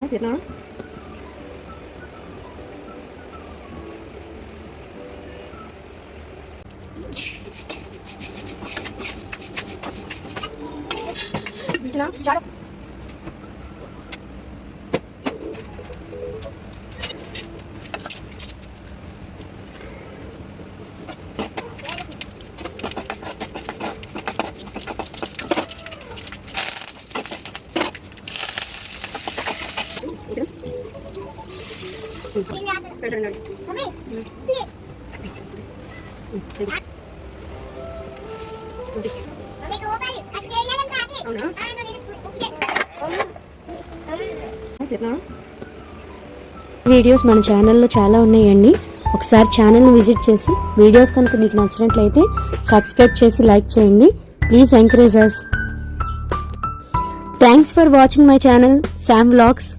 Việt Nam. Việt Nam, trái đâu? Videos మన ఛానల్లో చాలా ఉన్నాయండి. ఒకసారి ఛానల్ని విజిట్ చేసి వీడియోస్ కనుక మీకు నచ్చినట్లయితే సబ్స్క్రైబ్ చేసి లైక్ చేయండి. Please encourage us. Thanks for watching my channel Sam vlogs.